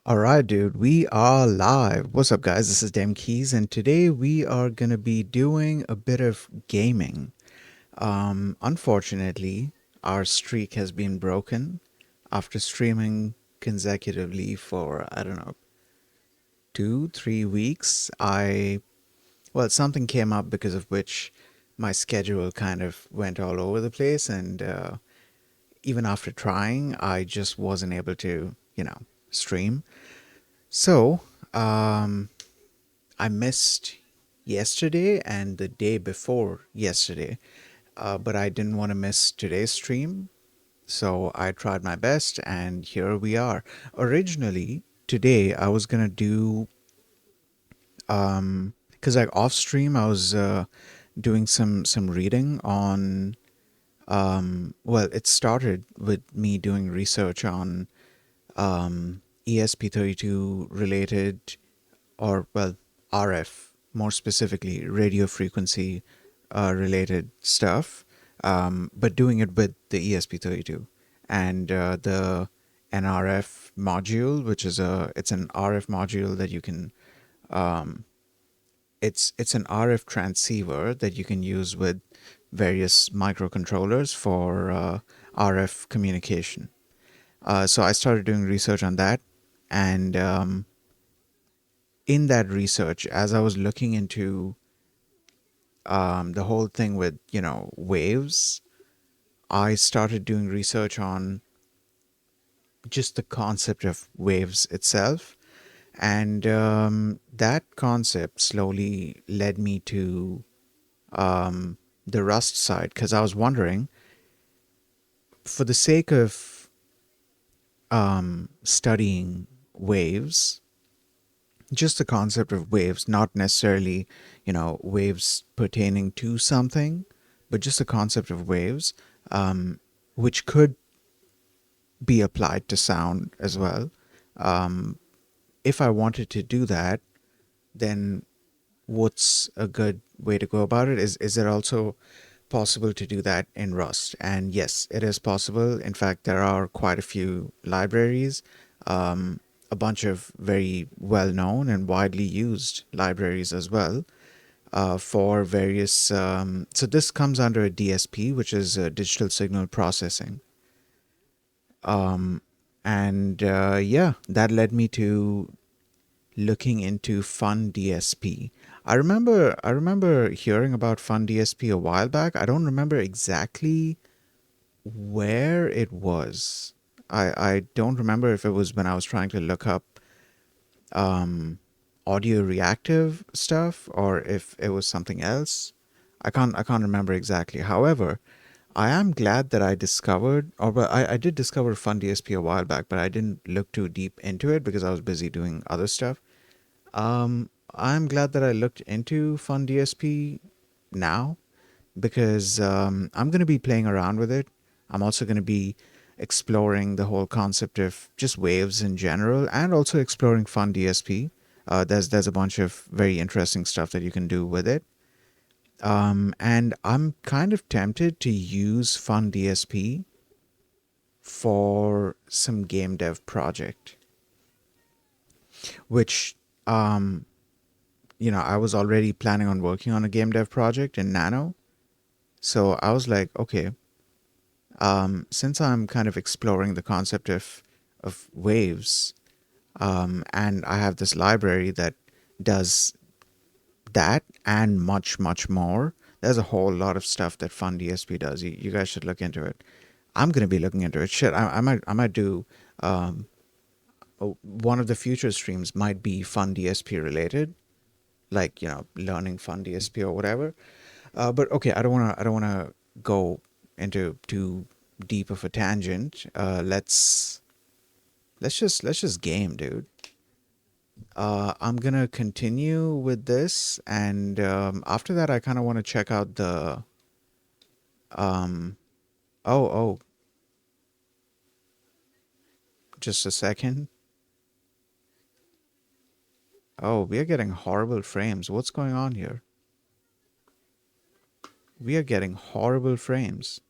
All right, dude, we are live. What's up, guys? This is Dem Keys, and today we are going to be doing a bit of gaming. Unfortunately, our streak has been broken after streaming consecutively for, I don't know, 2, 3 weeks. Something came up because of which my schedule kind of went all over the place, and even after trying, I just wasn't able to, stream. So, um, I missed yesterday and the day before yesterday, but I didn't want to miss today's stream, so I tried my best, and here we are. Originally, today I was gonna do, because like off stream I was doing some reading on. It started with me doing research on ESP32 related, or RF, more specifically radio frequency related stuff, but doing it with the ESP32 and the NRF module, which is it's an RF module that you can it's an RF transceiver that you can use with various microcontrollers for RF communication. So I started doing research on that, and in that research, as I was looking into the whole thing with waves, I started doing research on just the concept of waves itself, and that concept slowly led me to the Rust side, because I was wondering, for the sake of studying waves, just the concept of waves, not necessarily, waves pertaining to something, but just the concept of waves, which could be applied to sound as well. If I wanted to do that, then what's a good way to go about it? Is it also possible to do that in Rust? And yes, it is possible. In fact, there are quite a few libraries, a bunch of very well known and widely used libraries as well, for various. So this comes under a DSP, which is digital signal processing. And yeah, that led me to looking into Fun DSP. I remember hearing about Fun DSP a while back. I don't remember exactly where it was. I don't remember if it was when I was trying to look up audio reactive stuff, or if it was something else. I can't remember exactly. However, I am glad that I discovered, or well, I did discover Fun DSP a while back, but I didn't look too deep into it because I was busy doing other stuff. I'm glad that I looked into Fun DSP now, because I'm going to be playing around with it. I'm also going to be exploring the whole concept of just waves in general, and also exploring Fun DSP. There's a bunch of very interesting stuff that you can do with it. And I'm kind of tempted to use Fun DSP for some game dev project, which I was already planning on working on a game dev project in Nano. So I was like, okay, since I'm kind of exploring the concept of waves, and I have this library that does that and much, much more. There's a whole lot of stuff that Fun DSP does. You guys should look into it. I'm gonna be looking into it. Shit, I might do one of the future streams might be Fun DSP related, like learning Fun DSP or whatever. But okay, I don't wanna go into too deep of a tangent. Let's just game, dude. I'm gonna continue with this, and after that, I kind of want to check out the. Oh, just a second. Oh, we are getting horrible frames. What's going on here? We are getting horrible frames.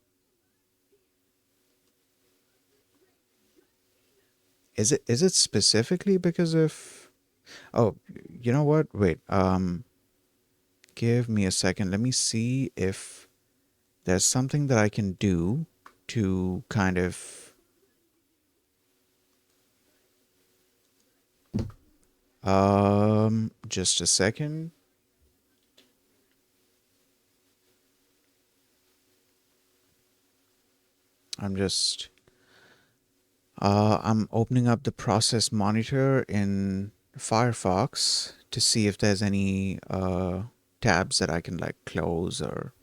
Is it specifically because of? Oh, you know what? Wait. Give me a second. Let me see if there's something that I can do to kind of just a second. I'm just I'm opening up the process monitor in Firefox to see if there's any tabs that I can like close or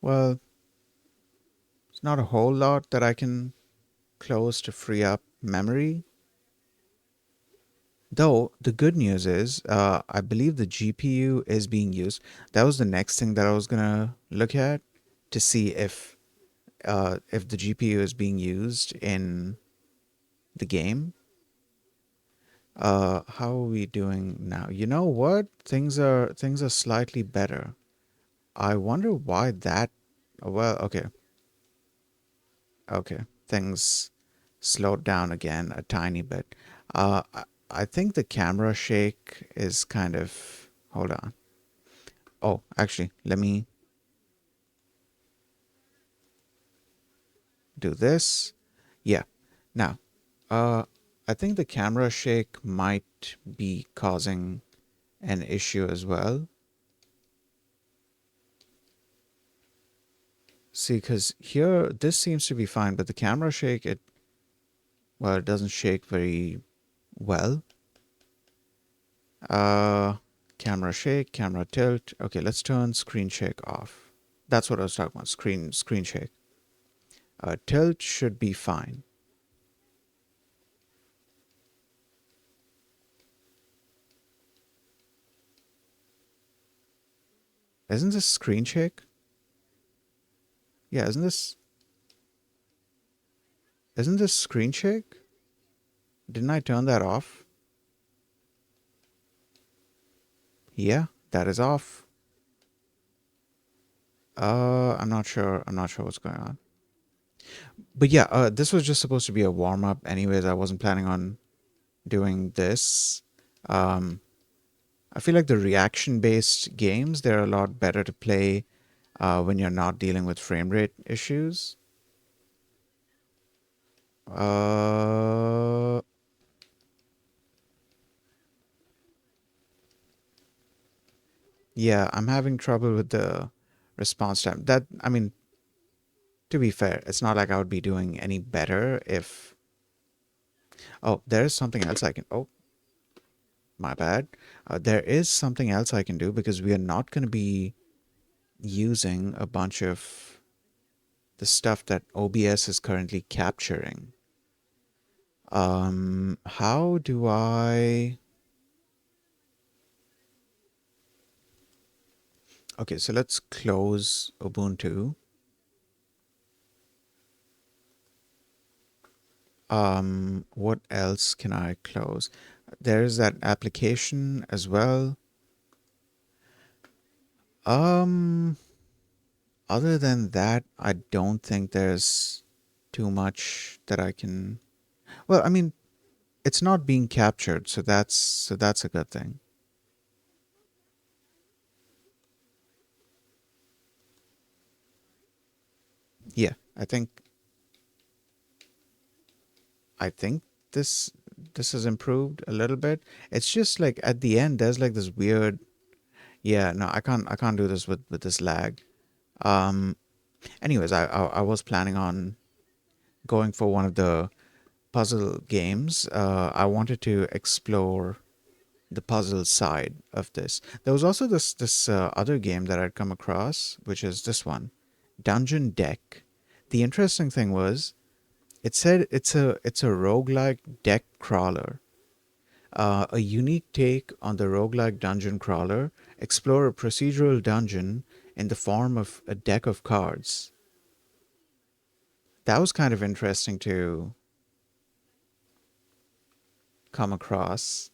well, it's not a whole lot that I can close to free up memory. Though the good news is, I believe the GPU is being used. That was the next thing that I was gonna look at to see if the GPU is being used in the game. How are we doing now? You know what? Things are slightly better. I wonder why that. Well, okay, okay. Things slowed down again a tiny bit. I think the camera shake is kind of. Hold on. Oh, actually, let me do this. Yeah. Now, uh, I think the camera shake might be causing an issue as well. See, because here, this seems to be fine, but the camera shake, well, it doesn't shake very well. Uh, Camera shake, camera tilt. Okay, let's turn screen shake off. That's what I was talking about, screen shake. Tilt should be fine. Isn't this screen shake? Yeah, isn't this screen shake? Didn't I turn that off? Yeah, that is off. I'm not sure. I'm not sure what's going on. But yeah, this was just supposed to be a warm up. Anyways, I wasn't planning on doing this. Um, I feel like the reaction based games, they're a lot better to play when you're not dealing with frame rate issues. Uh, yeah, I'm having trouble with the response time. That, I mean, to be fair, it's not like I would be doing any better if. Oh, there's something else I can. Oh, my bad. There is something else I can do because we are not going to be using a bunch of the stuff that OBS is currently capturing. How do I? Okay, so let's close Ubuntu. What else can I close? There's that application as well. Um, Other than that, I don't think there's too much that I can. Well, I mean, it's not being captured, so that's a good thing. Yeah, I think this this has improved a little bit. It's just like at the end there's like this weird. Yeah, no, I can't do this with this lag. Um Anyways, I was planning on going for one of the puzzle games. I wanted to explore the puzzle side of this. There was also this other game that I'd come across, which is this one, Dungeon Deck. The interesting thing was it said it's a roguelike deck crawler. A unique take on the roguelike dungeon crawler, explore a procedural dungeon in the form of a deck of cards. That was kind of interesting to come across.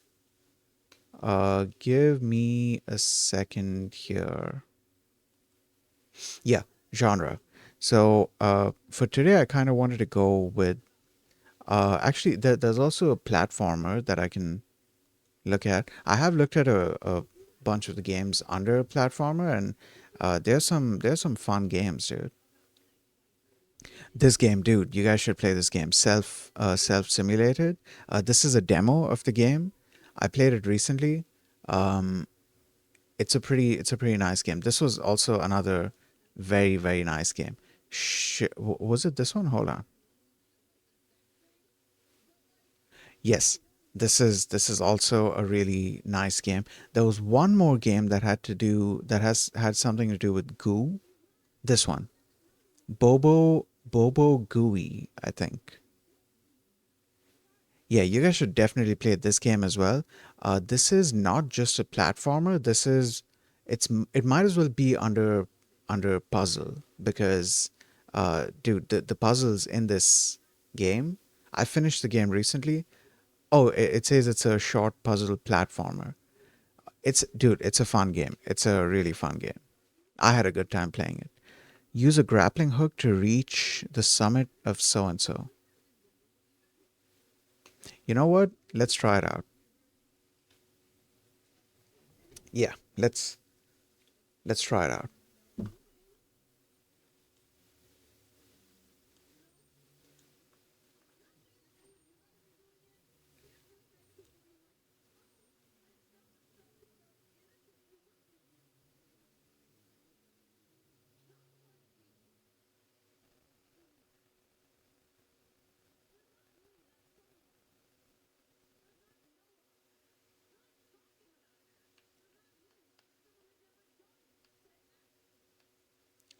Give me a second here. Yeah, genre. So for today, I kind of wanted to go with actually there's also a platformer that I can look at. I have looked at a bunch of the games under a platformer, and there's some fun games, dude. This game, dude, you guys should play this game. Self simulated. This is a demo of the game. I played it recently. Um, it's a pretty nice game. This was also another very nice game. Was it this one? Hold on. Yes, this is also a really nice game. There was one more game that has had something to do with goo. This one, Bobo Gooey, I think. Yeah, you guys should definitely play this game as well. This is not just a platformer. It might as well be under puzzle because, dude, the puzzles in this game. I finished the game recently. Oh, it says it's a short puzzle platformer. It's a fun game. It's a really fun game. I had a good time playing it. Use a grappling hook to reach the summit of so and so. You know what? Let's try it out. Yeah, let's try it out.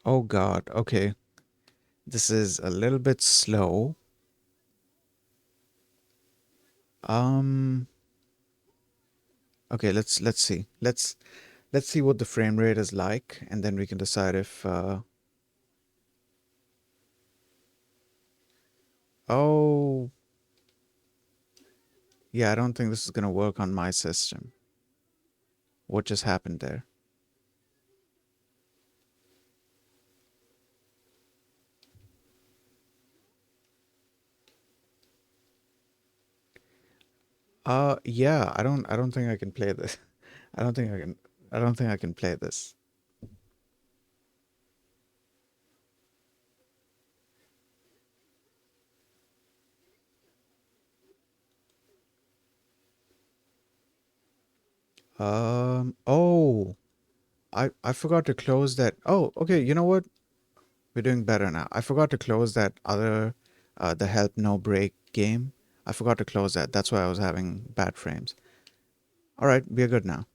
Oh God. Okay. This is a little bit slow. Um. Okay. Let's see. Let's see what the frame rate is like, and then we can decide if. Oh. Yeah. I don't think this is gonna work on my system. What just happened there? Yeah. I don't think I can play this. I don't think I can. I don't think I can play this. Oh. I forgot to close that. Oh. Okay. You know what? We're doing better now. I forgot to close that other, the help no break game. I forgot to close that. That's why I was having bad frames. All right, we're good now.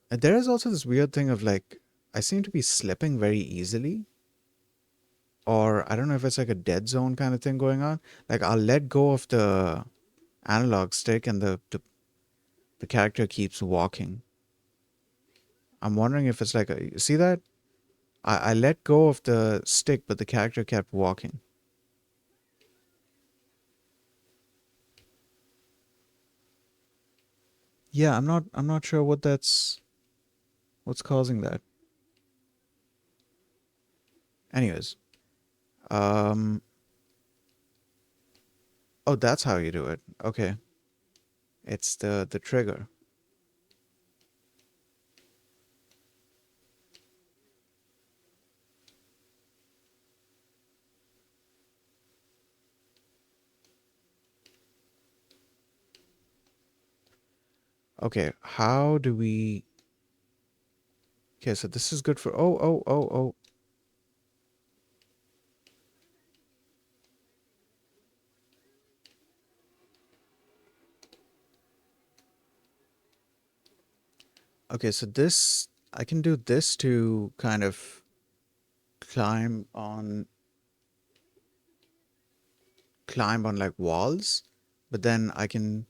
And there is also this weird thing of like, I seem to be slipping very easily, or I don't know if it's like a dead zone kind of thing going on. Like I'll let go of the analog stick and the character keeps walking. I'm wondering if it's like a, see that? I let go of the stick, but the character kept walking. Yeah, I'm not sure what's causing that. Anyways, um, oh, that's how you do it. Okay, it's the trigger. Okay, how do we? Okay, so this is good for. Oh. Okay, so this I can do this to kind of climb on climb on like walls, but then I can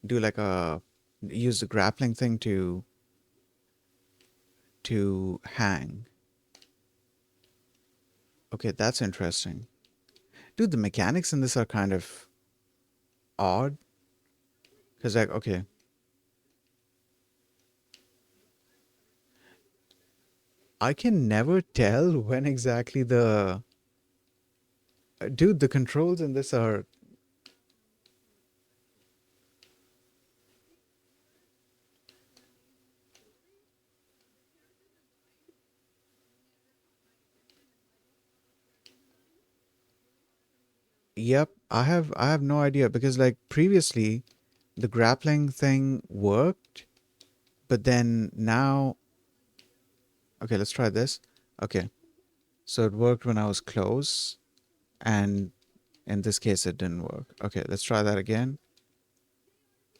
do like a use the grappling thing to hang. Okay, that's interesting. Dude, the mechanics in this are kind of odd because like okay, I can never tell when exactly the dude, the controls in this are. Yep, I have no idea because like previously the grappling thing worked, but then now okay, let's try this. Okay. So it worked when I was close, and in this case it didn't work. Okay, let's try that again.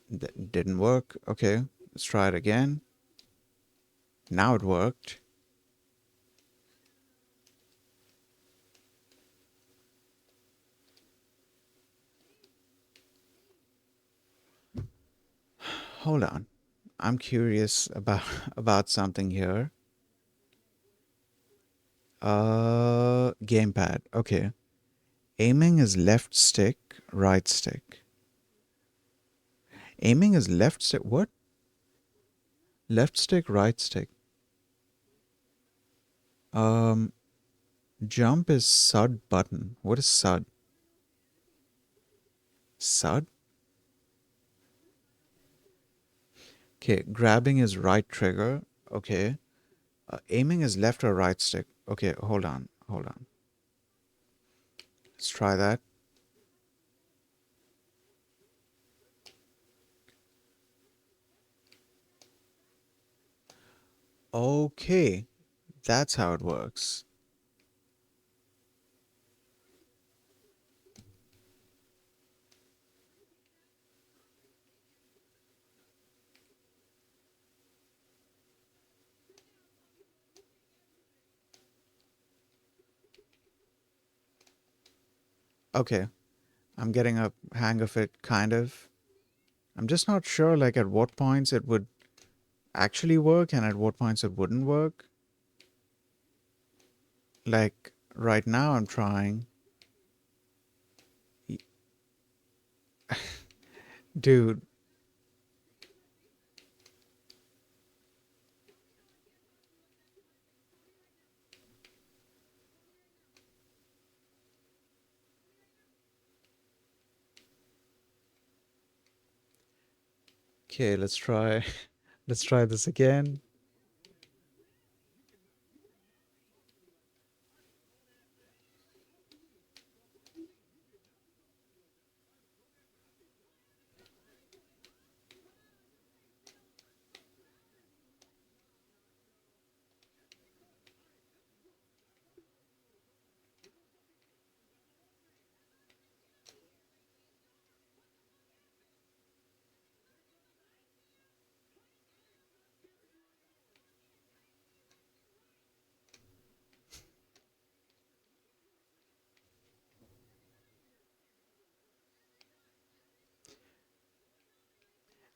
That didn't work. Okay, let's try it again. Now it worked. Hold on. I'm curious about about something here. Gamepad. Okay. Aiming is left stick, right stick. Aiming is left stick. What? Left stick, right stick. Um, jump is SUD button. What is SUD? SUD? Okay, grabbing is right trigger. Okay. Aiming is left or right stick. Okay, hold on. Hold on. Let's try that. Okay, that's how it works. Okay, I'm getting a hang of it, kind of. I'm just not sure, like, at what points it would actually work and at what points it wouldn't work. Like, right now I'm trying. Dude, okay, let's try. Let's try this again.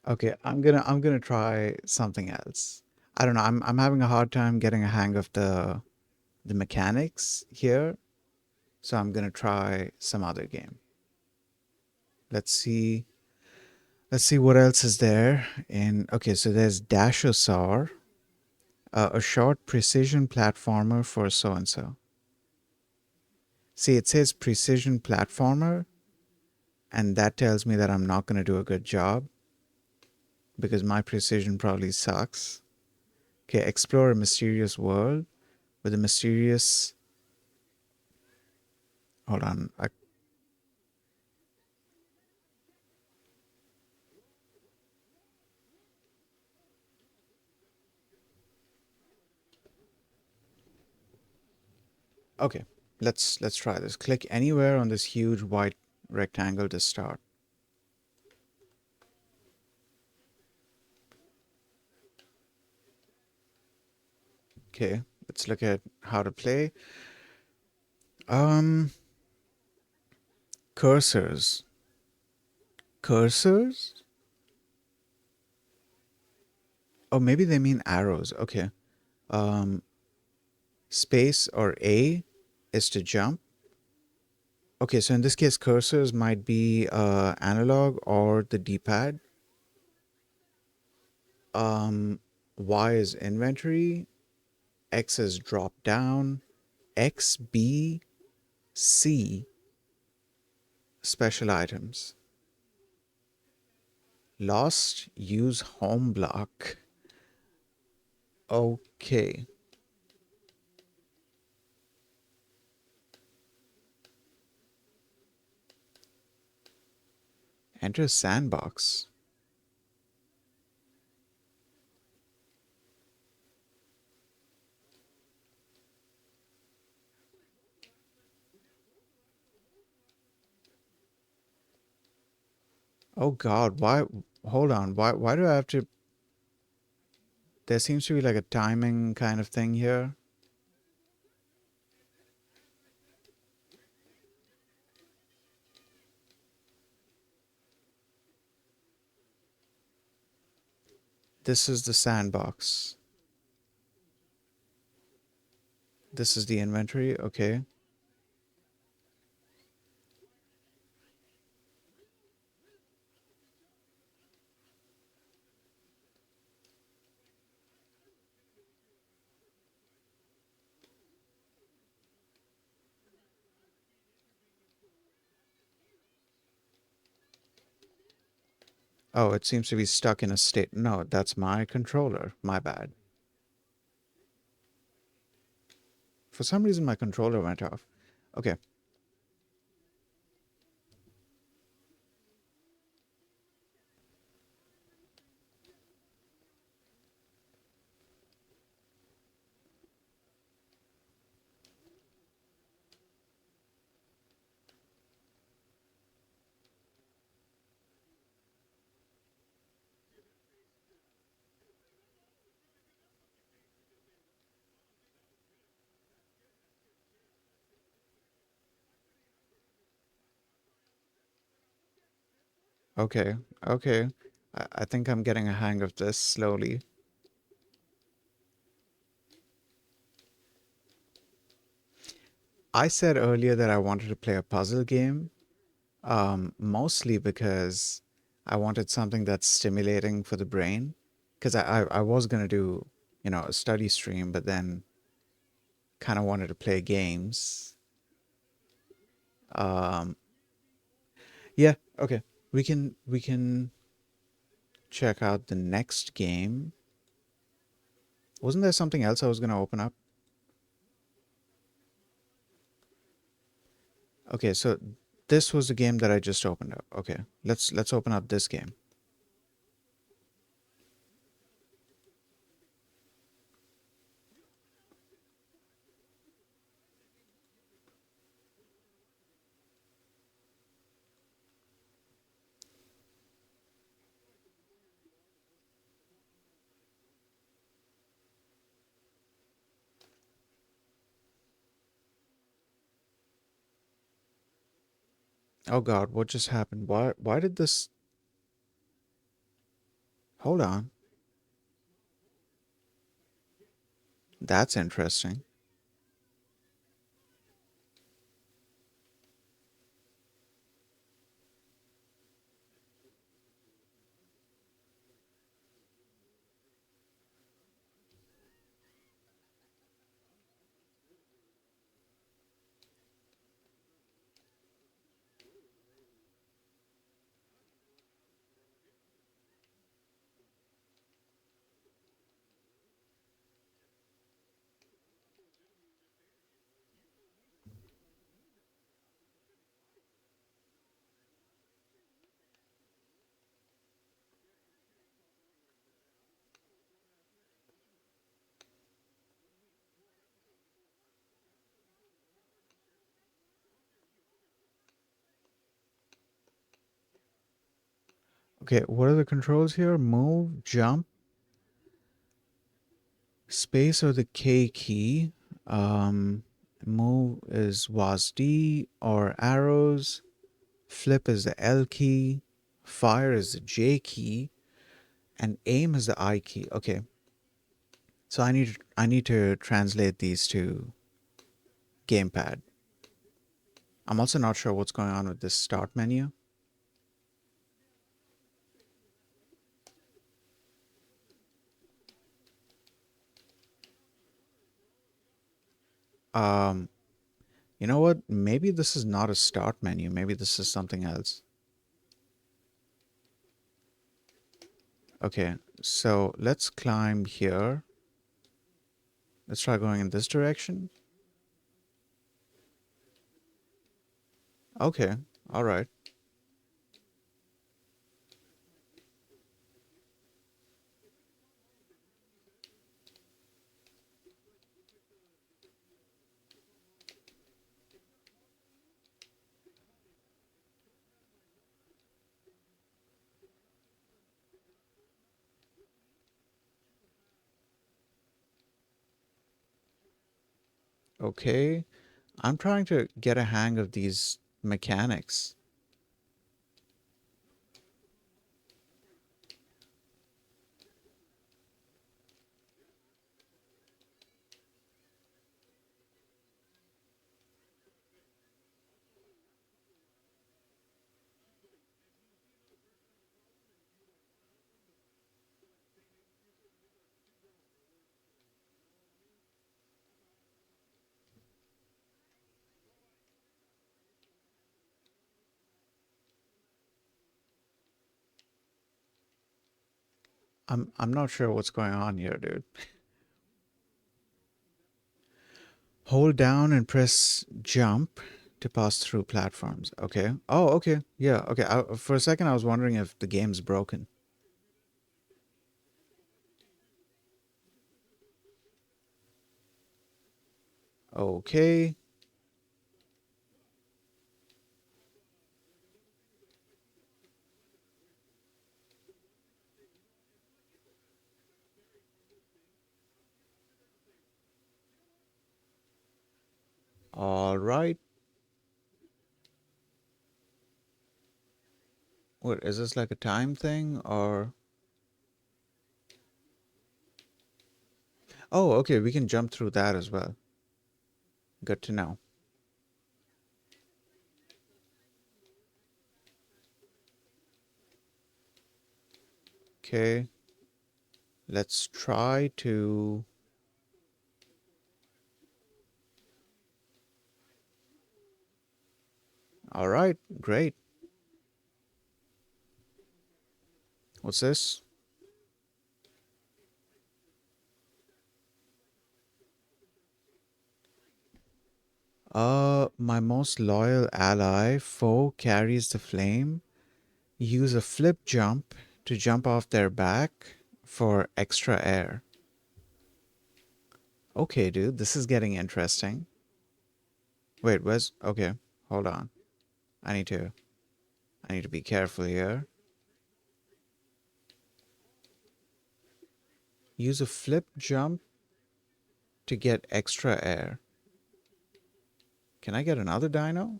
Okay, I'm gonna try something else. I don't know. I'm having a hard time getting a hang of the mechanics here, so I'm gonna try some other game. Let's see. Let's see what else is there. In okay, so there's Dashosaur, a short precision platformer for so and so. See, it says precision platformer, and that tells me that I'm not gonna do a good job because my precision probably sucks. Okay, explore a mysterious world with a mysterious. Hold on. Okay, let's try this. Click anywhere on this huge white rectangle to start. Okay, let's look at how to play. Um, cursors. Cursors? Oh, maybe they mean arrows. Okay. Um, space or A is to jump. Okay, so in this case, cursors might be analog or the D-pad. Y is inventory. X is drop down. X, B, C, special items. Lost, use home block. Okay. Enter sandbox. Oh God, why? Hold on. Why do I have to? There seems to be like a timing kind of thing here. This is the sandbox. This is the inventory. Okay. Oh, it seems to be stuck in a state. No, that's my controller. My bad. For some reason, my controller went off. Okay. Okay. Okay. I think I'm getting a hang of this slowly. I said earlier that I wanted to play a puzzle game, mostly because I wanted something that's stimulating for the brain. Because I was going to do, a study stream, but then kind of wanted to play games. Um, yeah, okay. We can check out the next game. Wasn't there something else I was going to open up? Okay, so this was the game that I just opened up. Okay, let's open up this game. Oh God, what just happened? Why did this? Hold on. That's interesting. Okay, what are the controls here? Move, jump, space or the K key. Um, move is was D or arrows. Flip is the L key. Fire is the J key, and aim is the I key. Okay, so I need to translate these to gamepad. I'm also not sure what's going on with this start menu. Um, you know what? Maybe this is not a start menu. Maybe this is something else. Okay, so let's climb here. Let's try going in this direction. Okay, all right. Okay, I'm trying to get a hang of these mechanics. I'm not sure what's going on here, dude. Hold down and press jump to pass through platforms. Okay. Oh, okay. Yeah. Okay. For a second, I was wondering if the game's broken. Okay. All right. What is this, like a time thing or? Oh, okay. We can jump through that as well. Good to know. Okay. Let's try to. All right. Great. What's this? My most loyal ally foe carries the flame. Use a flip jump to jump off their back for extra air. Okay, dude, this is getting interesting. Wait, where's okay, hold on. I need to I need to be careful here. Use a flip jump to get extra air. Can I get another dino?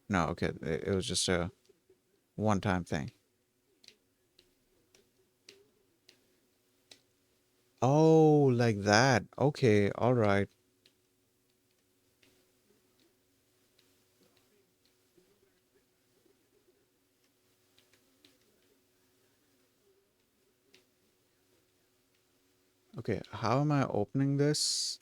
No, okay, it was just a one-time thing. Oh, like that. Okay, all right. Okay, how am I opening this?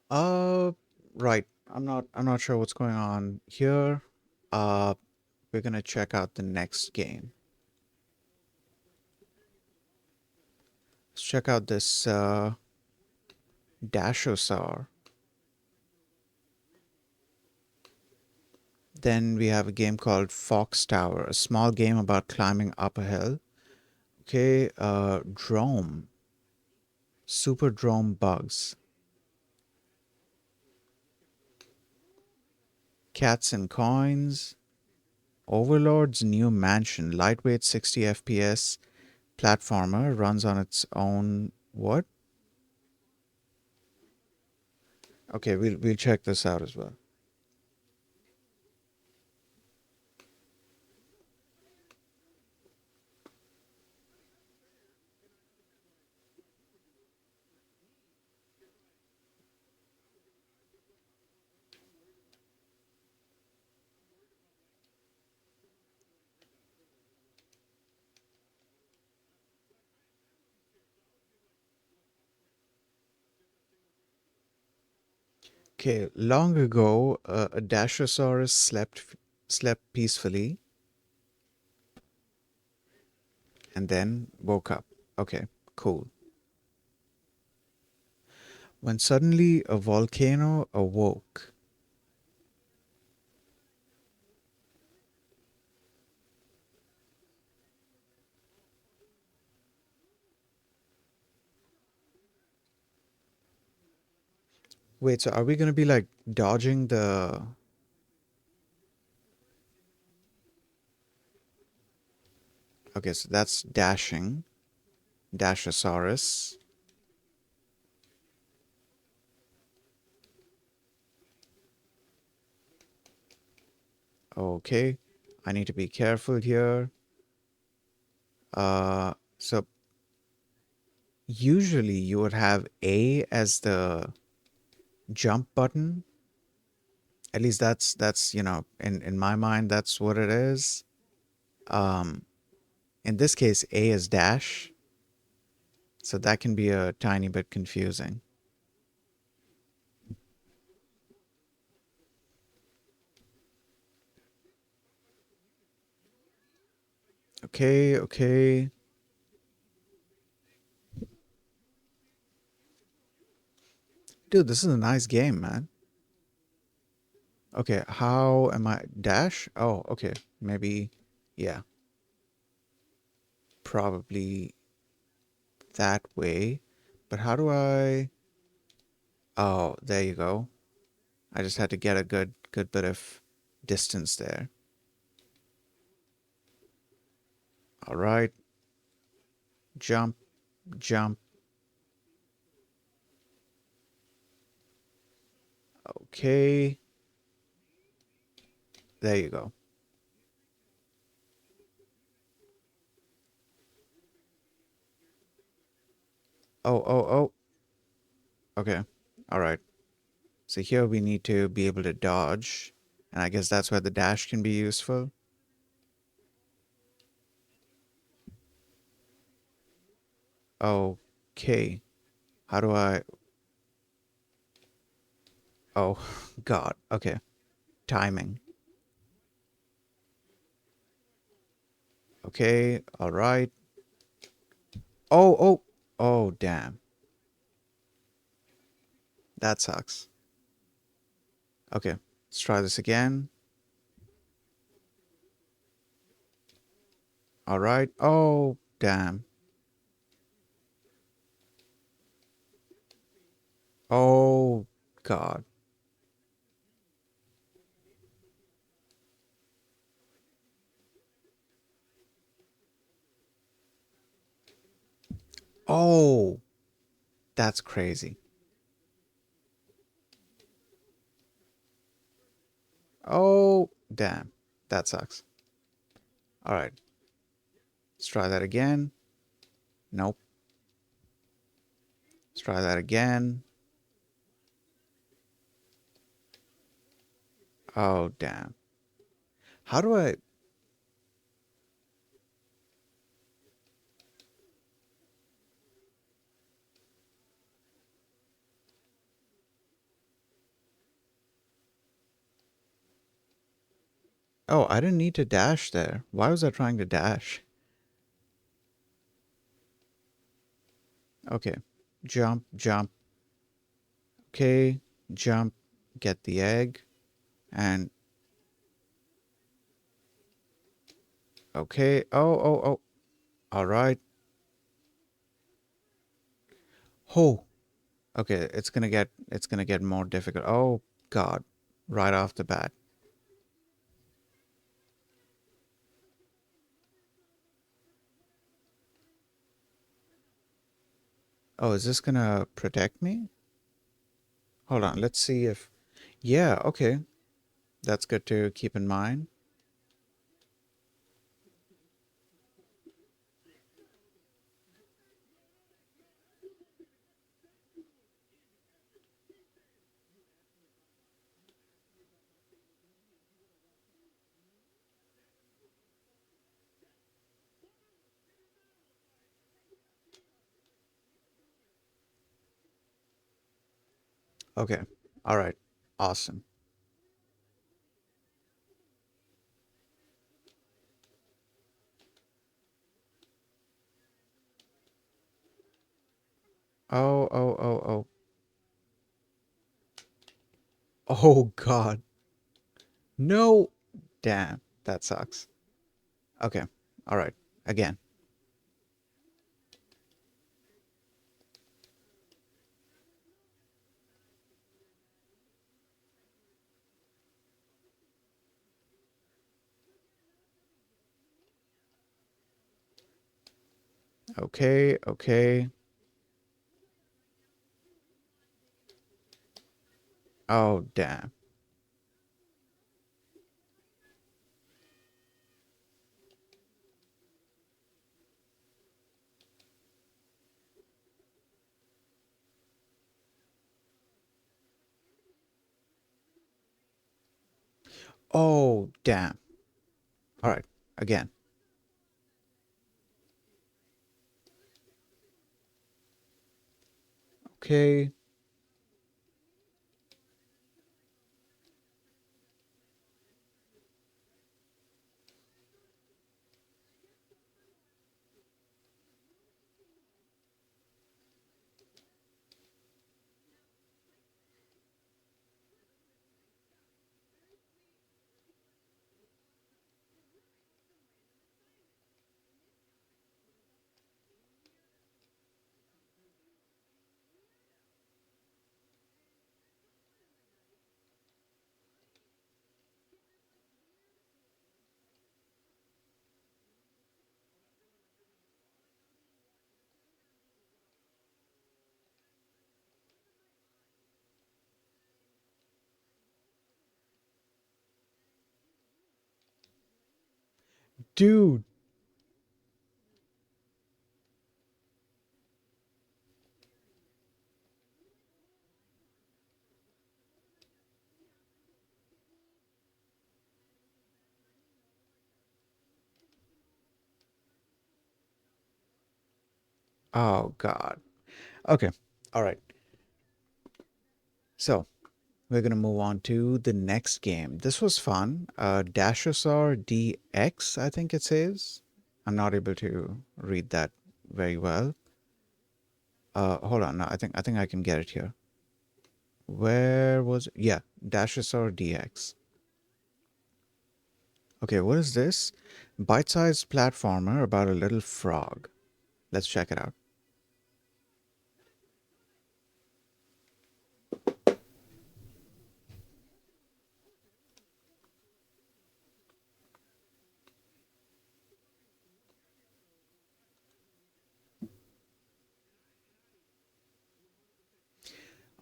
Uh, right. I'm not sure what's going on here. Uh, we're gonna check out the next game. Let's check out this Dashosaur. Then we have a game called Fox Tower, a small game about climbing up a hill. Okay, Drome, Super Drome Bugs, Cats and Coins, Overlord's New Mansion, lightweight 60 FPS platformer, runs on its own What? Okay, we'll check this out as well. Okay, long ago, a Dashosaurus slept peacefully and then woke up. Okay, cool. When suddenly a volcano awoke. Wait, so are we gonna be like dodging the? Okay, so that's dashing. Dashosaurus. Okay, I need to be careful here. So usually you would have A as the jump button. At least that's in my mind that's what it is. Um, in this case, A is dash, so that can be a tiny bit confusing. Okay, okay. Dude, this is a nice game, man. Okay, how am I dash? Oh, okay. Maybe yeah, probably that way. But how do I? Oh, there you go. I just had to get a good bit of distance there. All right. Jump, jump. Okay. There you go. Oh, oh, oh. Okay. All right. So here we need to be able to dodge. And I guess that's where the dash can be useful. Okay. How do I? Oh, God. Okay. Timing. Okay. All right. Oh, oh. Oh, damn. That sucks. Okay. Let's try this again. All right. Oh, damn. Oh, God. Oh, that's crazy. Oh, damn. That sucks. All right. Let's try that again. Nope. Let's try that again. Oh, damn. How do I? Oh, I didn't need to dash there. Why was I trying to dash? Okay. Jump, jump. Okay. Jump. Get the egg. And okay. Oh, oh, oh. All right. Oh. Okay. It's gonna get more difficult. Oh, God. Right off the bat. Oh, is this gonna protect me? Hold on, let's see if... Yeah, okay. That's good to keep in mind. Okay. All right. Awesome. Oh, oh, oh, oh. Oh, God. No. Damn. That sucks. Okay. All right. Again. Okay. Okay. Oh, damn. Oh, damn. All right. Again. Okay. Dude. Oh, God. Okay. All right. So we're gonna move on to the next game. This was fun. Dashosaur DX, I think it says. I'm not able to read that very well. Hold on. No, I think I can get it here. Where was it? Yeah, Dashosaur DX. Okay, what is this? Bite-sized platformer about a little frog. Let's check it out.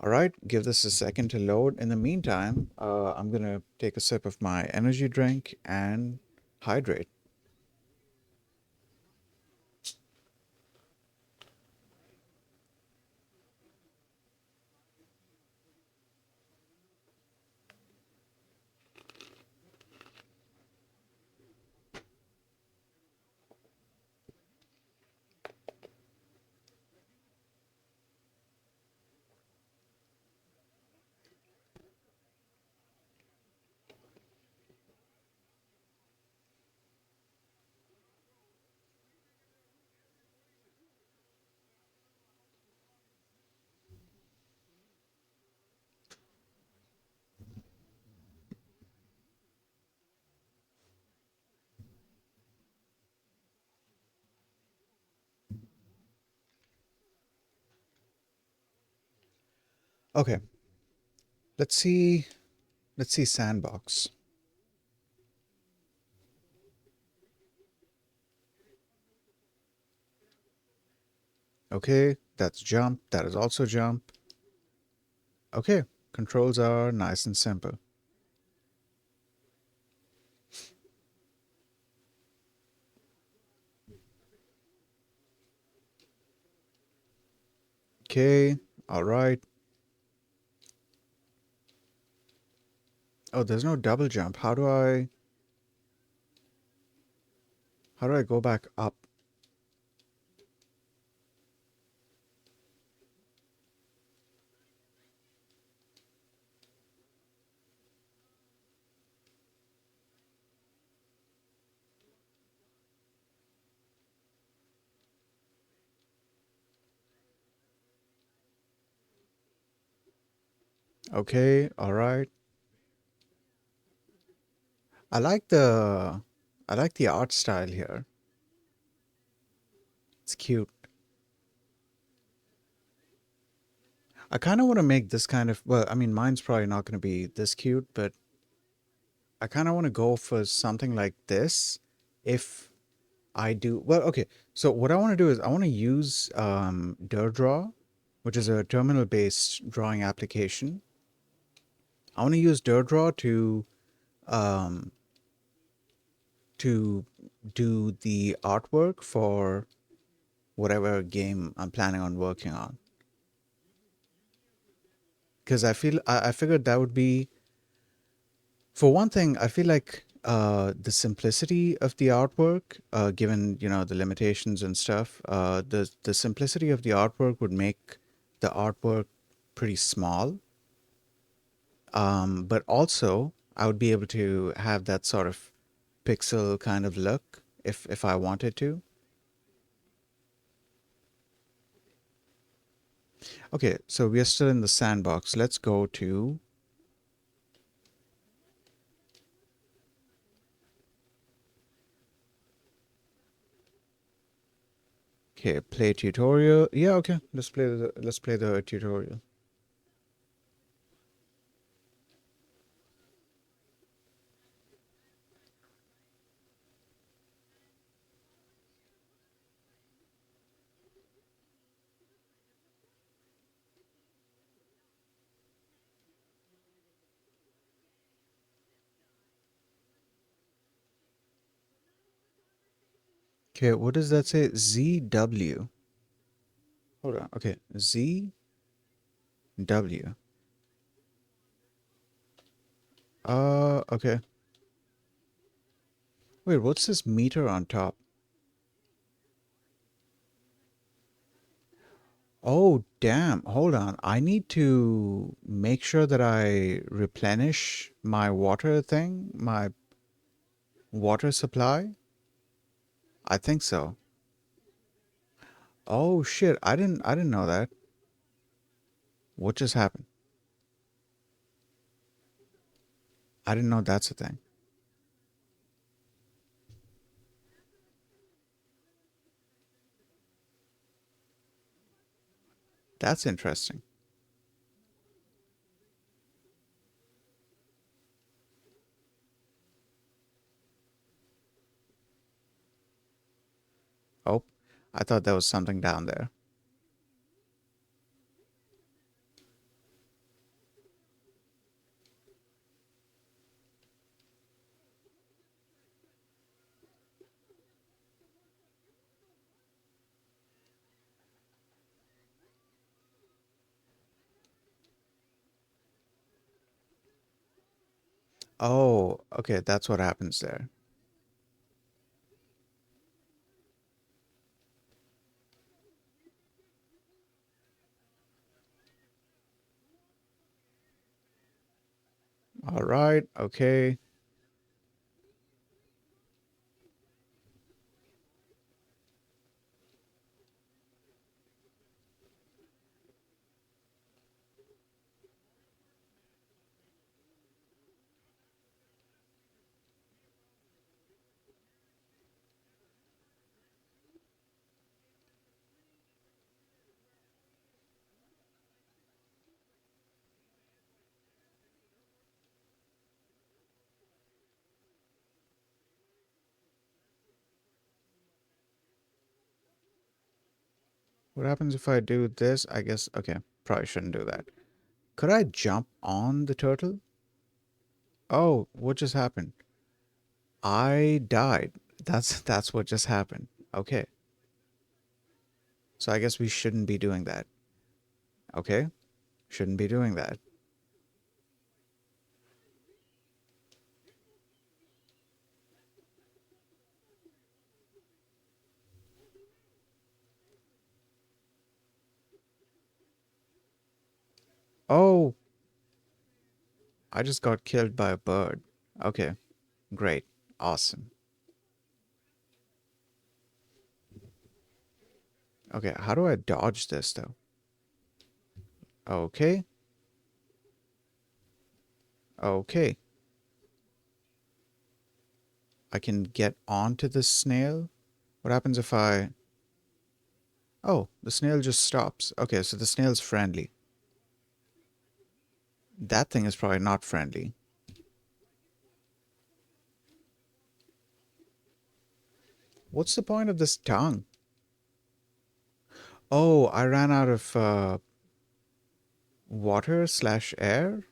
All right, give this a second to load. In the meantime, I'm gonna take a sip of my energy drink and hydrate. Okay, let's see. Let's see sandbox. Okay, that's jump. That is also jump. Okay, controls are nice and simple. Okay, all right. Oh, there's no double jump. How do I go back up? Okay, all right. I like the I like the art style here. It's cute. I kind of want to make this kind of, well, I mean, mine's probably not going to be this cute, but I kind of want to go for something like this. If I do, well, okay. So what I want to do is I want to use DirDraw, which is a terminal-based drawing application. I want to use DirDraw um, to do the artwork for whatever game I'm planning on working on. Because I figured that would be, for one thing, I feel like the simplicity of the artwork, given the limitations and stuff, the simplicity of the artwork would make the artwork pretty small. But also, I would be able to have that sort of pixel kind of look if I wanted to. Okay, so we are still in the sandbox. Let's go to, okay, play tutorial. Yeah, okay. Let's play the tutorial. Okay, what does that say? ZW. Hold on. Okay, ZW. Okay. Wait, what's this meter on top? Oh, damn. Hold on. I need to make sure that I replenish my water thing, my water supply. I think so. Oh shit. I didn't know that. What just happened? I didn't know that's a thing. That's interesting. Oh, I thought there was something down there. Oh, okay, that's what happens there. All right, okay. What happens if I do this? I guess, okay, probably shouldn't do that. Could I jump on the turtle? Oh, what just happened? I died. That's what just happened. Okay. So I guess we shouldn't be doing that. Okay? Shouldn't be doing that. Oh, I just got killed by a bird. Okay, great. Awesome. Okay, how do I dodge this though? Okay. Okay. I can get onto the snail. What happens if I... Oh, the snail just stops. Okay, so the snail's friendly. That thing is probably not friendly. What's the point of this tongue? Oh, I ran out of water slash air?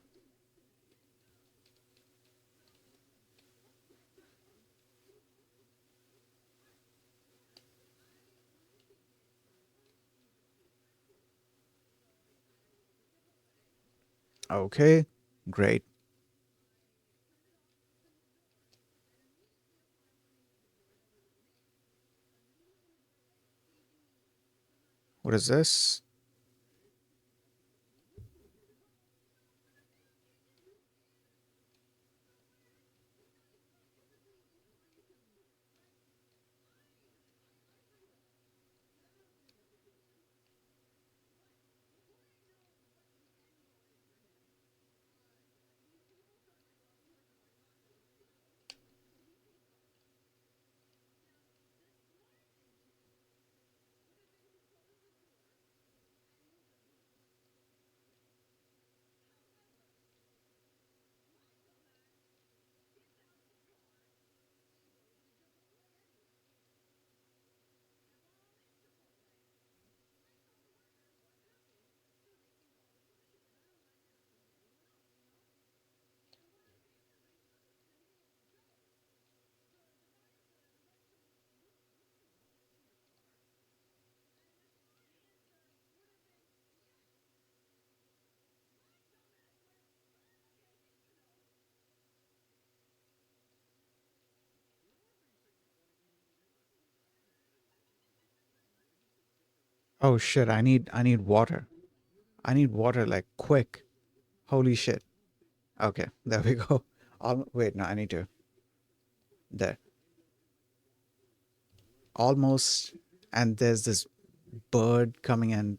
Okay, great. What is this? Oh shit, I need water. I need water like quick. Holy shit. Okay, there we go. Wait, no, I need to. There. Almost. And there's this bird coming in.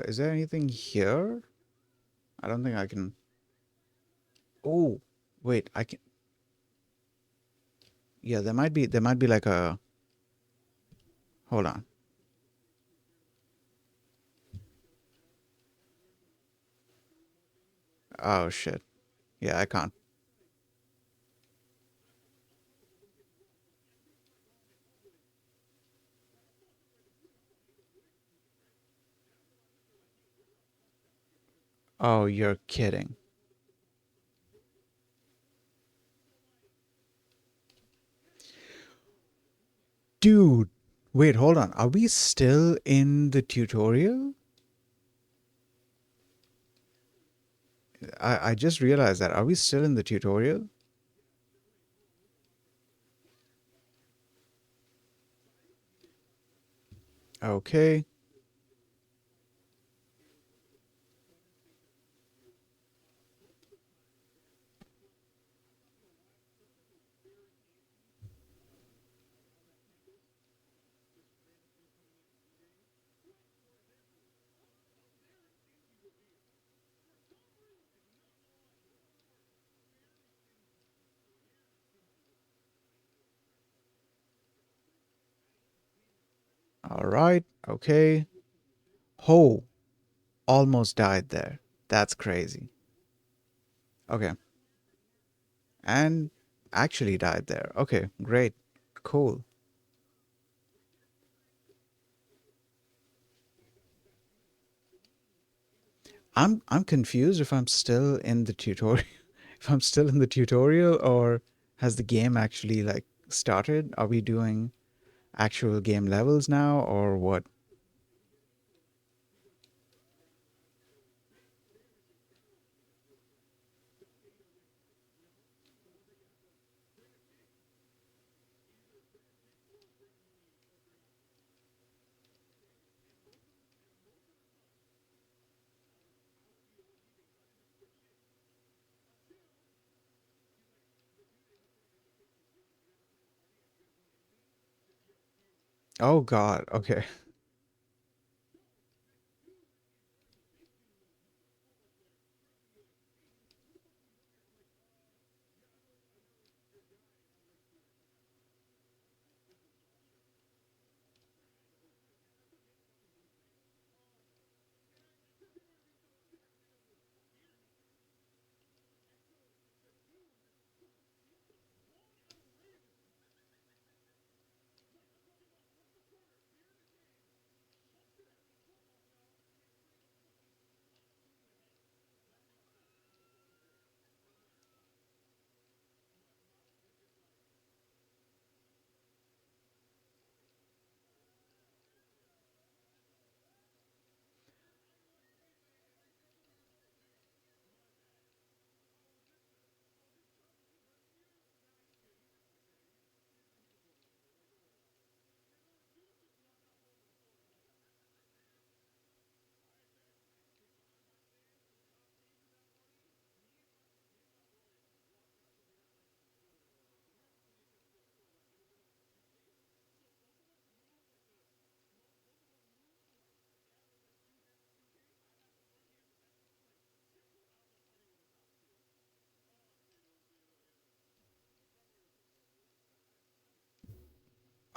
Is there anything here? I don't think I can. Oh, wait, I can. Yeah, there might be like a. Hold on. Oh shit. Yeah, I can't. Oh, you're kidding. Dude, wait, hold on. Are we still in the tutorial? I just realized that. Are we still in the tutorial? Okay. All right. Okay. Oh, almost died there. That's crazy. Okay. And actually died there. Okay, great. Cool. I'm confused if I'm still in the tutorial if I'm still in the tutorial or has the game actually like started? Are we doing actual game levels now or what? Oh God. Okay.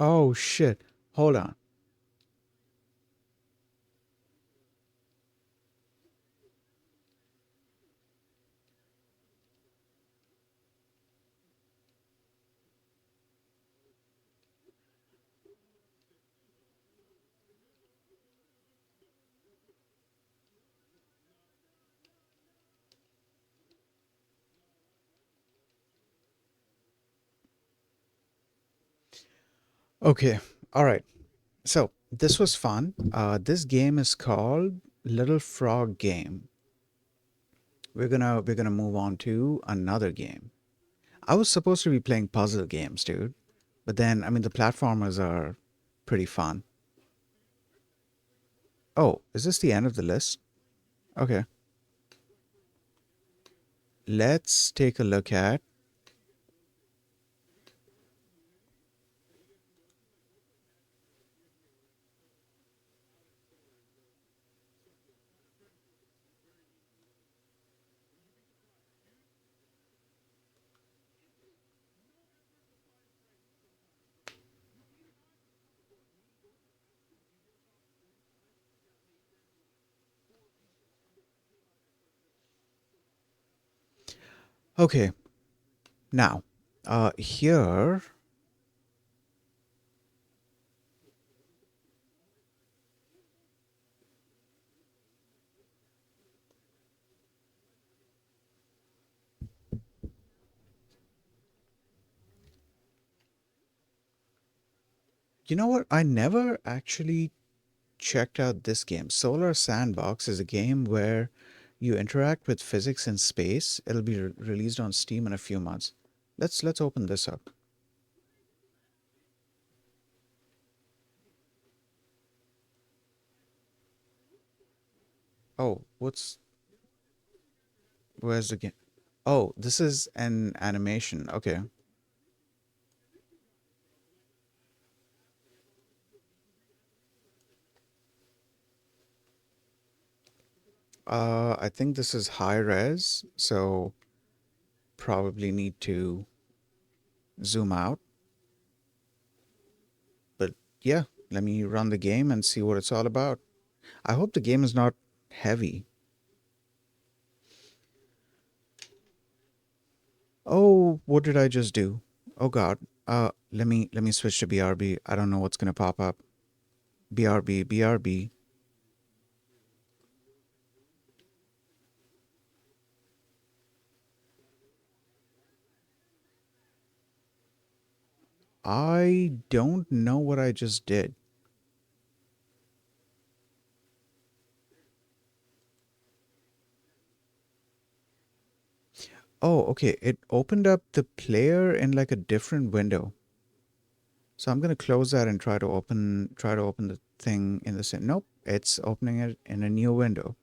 Oh shit. Hold on. Okay. All right. So, this was fun. This game is called Little Frog Game. We're gonna move on to another game. I was supposed to be playing puzzle games, dude. But then, I mean, the platformers are pretty fun. Oh, is this the end of the list? Okay. Let's take a look at. Okay, now, here. You know what? I never actually checked out this game. Solar Sandbox is a game where you interact with physics in space. It'll be released on Steam in a few months. Let's open this up. Oh, where's the game? Oh, this is an animation. Okay. I think this is high res, so probably need to zoom out. But yeah. Let me run the game and see what it's all about. I hope the game is not heavy. Oh, what did I just do? Oh God. Let me switch to BRB. I don't know what's gonna pop up. BRB, BRB. I don't know what I just did. Oh, okay. It opened up the player in like a different window. So I'm gonna close that and try to open the thing in the same. Nope, it's opening it in a new window.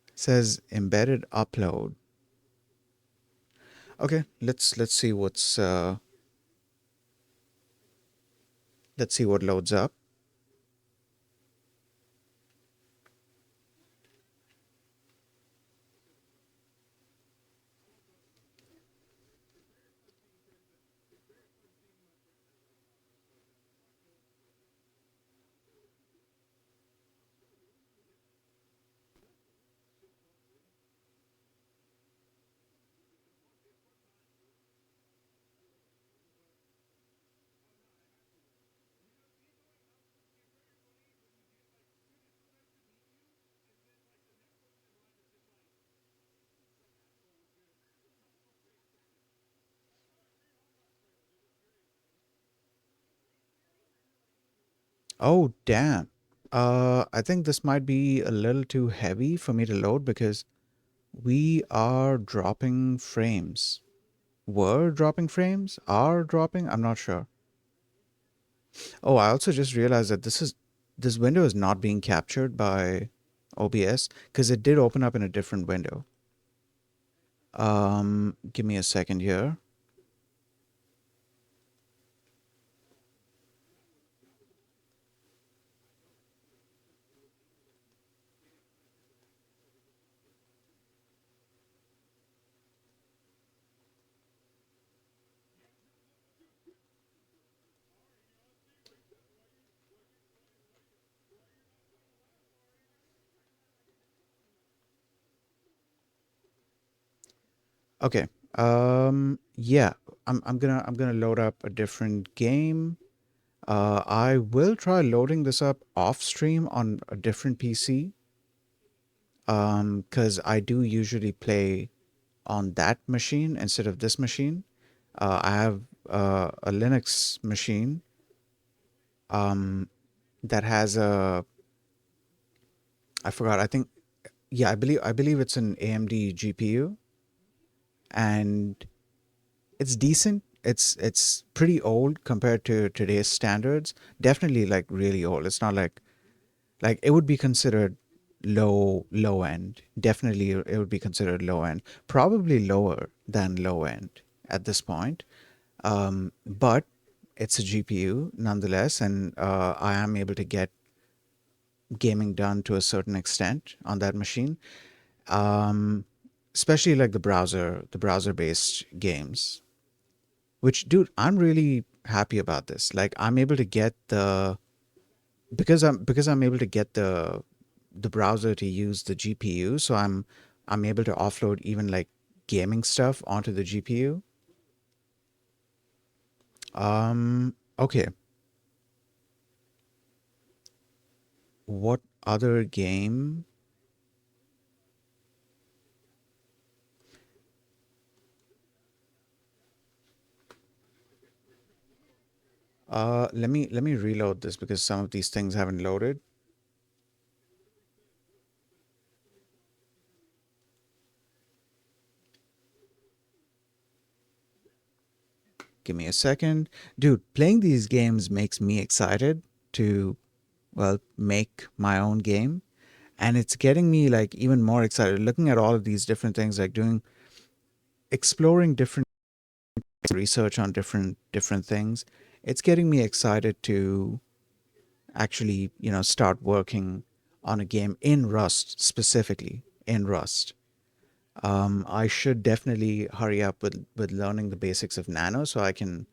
It says embedded upload. Okay, let's see what loads up. Oh damn. I think this might be a little too heavy for me to load because we are dropping frames. Were dropping frames? Are dropping? I'm not sure. Oh, I also just realized that this window is not being captured by OBS because it did open up in a different window. Give me a second here. Okay. Yeah, I'm gonna load up a different game. I will try loading this up off stream on a different PC. Because I do usually play on that machine instead of this machine. I have a Linux machine um that has a I forgot. I think yeah, I believe it's an AMD GPU and it's decent. It's pretty old compared to today's standards. Definitely like really old. It's not like it would be considered low end. Definitely it would be considered low end. Probably lower than low end at this point. But it's a GPU nonetheless, and I am able to get gaming done to a certain extent on that machine. Um, Especially like the browser based games. Which, dude, I'm really happy about this. Like, I'm able to get the because I'm able to get the browser to use the GPU, so I'm able to offload even like gaming stuff onto the GPU. Okay. What other game? Let me reload this because some of these things haven't loaded. Give me a second. Dude, playing these games makes me excited to, well, make my own game. And it's getting me like even more excited looking at all of these different things, like exploring different research on different things. It's getting me excited to actually, start working on a game in Rust, specifically in Rust. I should definitely hurry up with learning the basics of Nano so I can,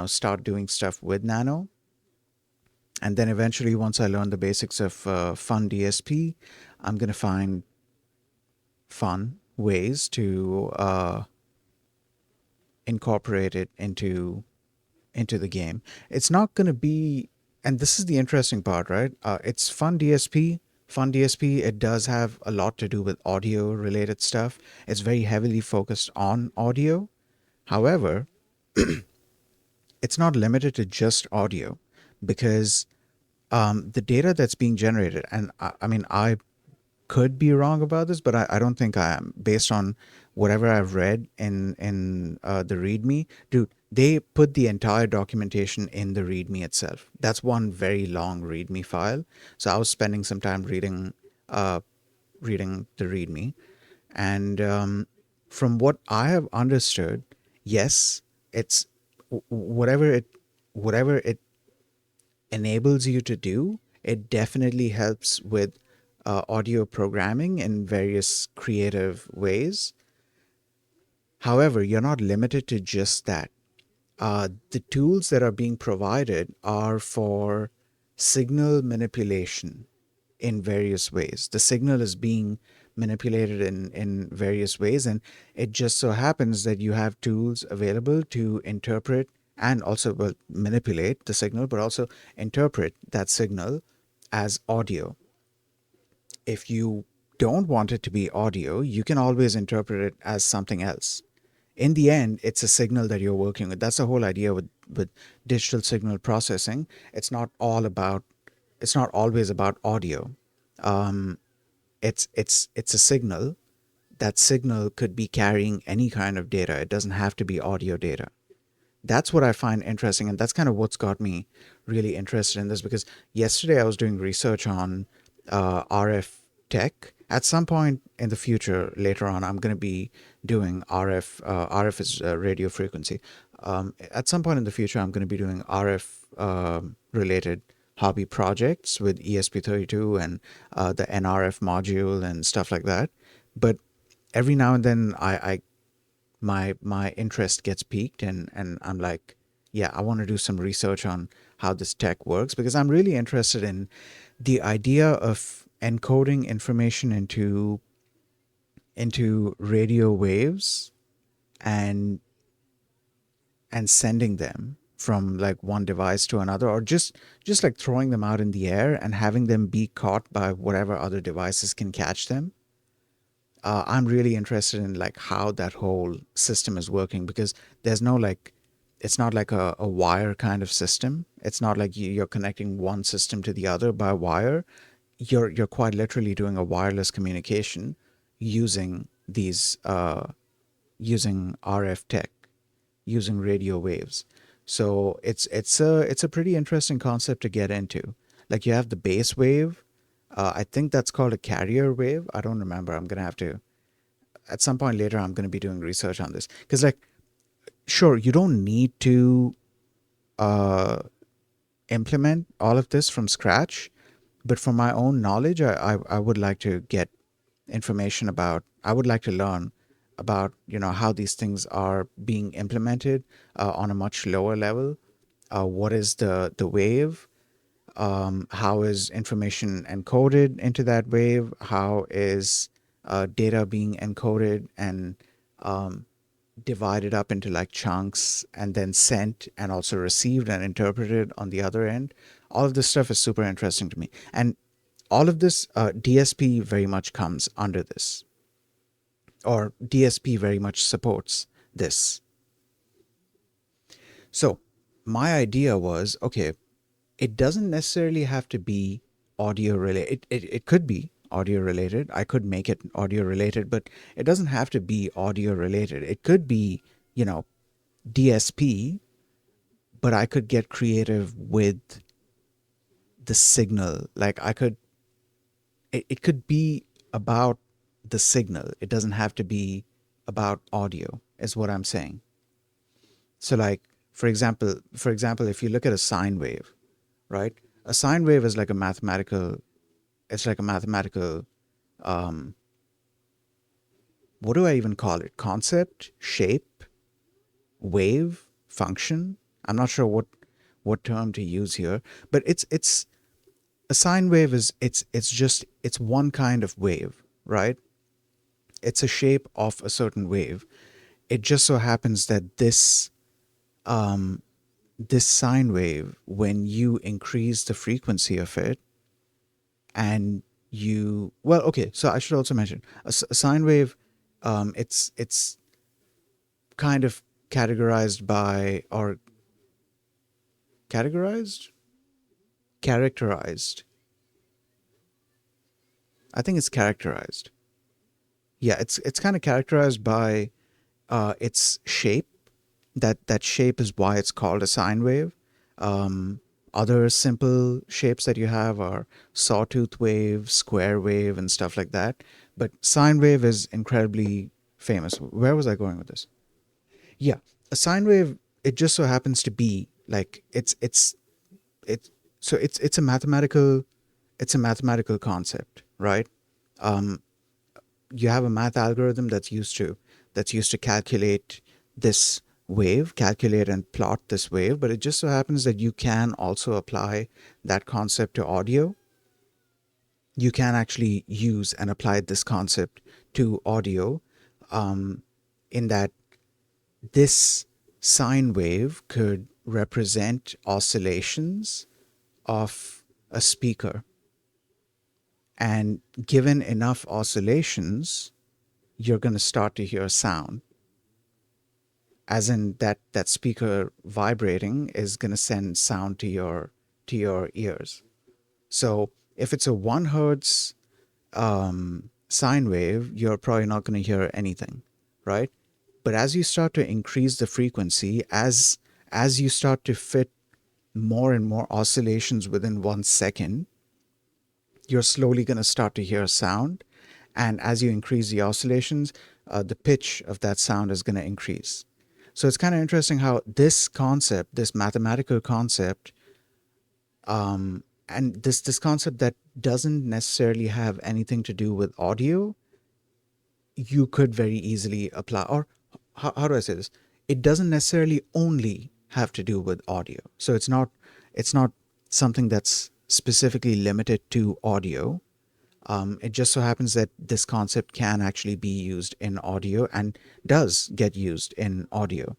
start doing stuff with Nano. And then eventually, once I learn the basics of fun DSP, I'm going to find fun ways to incorporate it into the game. It's not going to be, and this is the interesting part, right? It's fun DSP. Fun DSP, it does have a lot to do with audio related stuff. It's very heavily focused on audio. However, it's not limited to just audio because the data that's being generated, and I mean, I could be wrong about this, but I don't think I am. Based on whatever I've read in the README, dude, they put the entire documentation in the README itself. That's one very long README file. So I was spending some time reading the README, and from what I have understood, yes, it's whatever it enables you to do, it definitely helps with audio programming in various creative ways. However, you're not limited to just that. The tools that are being provided are for signal manipulation in various ways. The signal is being manipulated in various ways, and it just so happens that you have tools available to interpret and also, well, manipulate the signal, but also interpret that signal as audio. If you don't want it to be audio, you can always interpret it as something else. In the end, it's a signal that you're working with. That's the whole idea with digital signal processing. It's not always about audio. It's a signal. That signal could be carrying any kind of data. It doesn't have to be audio data. That's what I find interesting, and that's kind of what's got me really interested in this. Because yesterday I was doing research on RF tech. At some point in the future, later on, I'm going to be doing RF. RF is radio frequency. At some point in the future, I'm going to be doing RF related hobby projects with ESP32 and the NRF module and stuff like that. But every now and then, my interest gets piqued, and I'm like, yeah, I want to do some research on how this tech works, because I'm really interested in the idea of encoding information into radio waves and sending them from like one device to another, or just like throwing them out in the air and having them be caught by whatever other devices can catch them. I'm really interested in like how that whole system is working, because there's no like, it's not like a wire kind of system. It's not like you're connecting one system to the other by wire. You're quite literally doing a wireless communication using these using RF tech, using radio waves. So it's a pretty interesting concept to get into. Like you have the base wave. I think that's called a carrier wave. I don't remember. I'm gonna have to, at some point later, I'm gonna be doing research on this, because like, sure, you don't need to uh, implement all of this from scratch, but for my own knowledge, I would like to get information about, I would like to learn about, how these things are being implemented on a much lower level. What is the wave? How is information encoded into that wave? How is data being encoded and divided up into like chunks and then sent and also received and interpreted on the other end? All of this stuff is super interesting to me. And all of this, DSP very much comes under this, or DSP very much supports this. So my idea was, okay, it doesn't necessarily have to be audio related. It could be audio related. I could make it audio related, but it doesn't have to be audio related. It could be, DSP, but I could get creative with the signal. Like it could be about the signal. It doesn't have to be about audio, is what I'm saying. So like, for example, if you look at a sine wave, right? A sine wave is like a mathematical, it's like a mathematical, um, what do I even call it? Concept, shape, wave, function. I'm not sure what term to use here, but it's a sine wave is it's just it's one kind of wave, right? It's a shape of a certain wave. It just so happens that um this sine wave, when you increase the frequency of it, and you well okay, so I should also mention a sine wave, it's kind of categorized by or categorized characterized I think it's characterized. Yeah, it's kind of characterized by its shape. That shape is why it's called a sine wave. Um, Other simple shapes that you have are sawtooth wave, square wave, and stuff like that. But sine wave is incredibly famous. Where was I going with this? Yeah, a sine wave. It just so happens to be like it's so it's a mathematical concept, right? Um, you have a math algorithm that's used to calculate this wave, calculate and plot this wave, but it just so happens that you can also apply that concept to audio. You can actually use and apply this concept to audio, um, in that this sine wave could represent oscillations of a speaker. And given enough oscillations, you're going to start to hear sound, as in that speaker vibrating is going to send sound to your ears. So if it's a 1 hertz sine wave, you're probably not going to hear anything, right? But as you start to increase the frequency, as you start to fit more and more oscillations within 1 second, you're slowly going to start to hear sound. And as you increase the oscillations, the pitch of that sound is going to increase. So it's kind of interesting how this concept, this mathematical concept, and this concept that doesn't necessarily have anything to do with audio, you could very easily apply. Or how do I say this? It doesn't necessarily only have to do with audio. So it's not something that's specifically limited to audio. It just so happens that this concept can actually be used in audio and does get used in audio.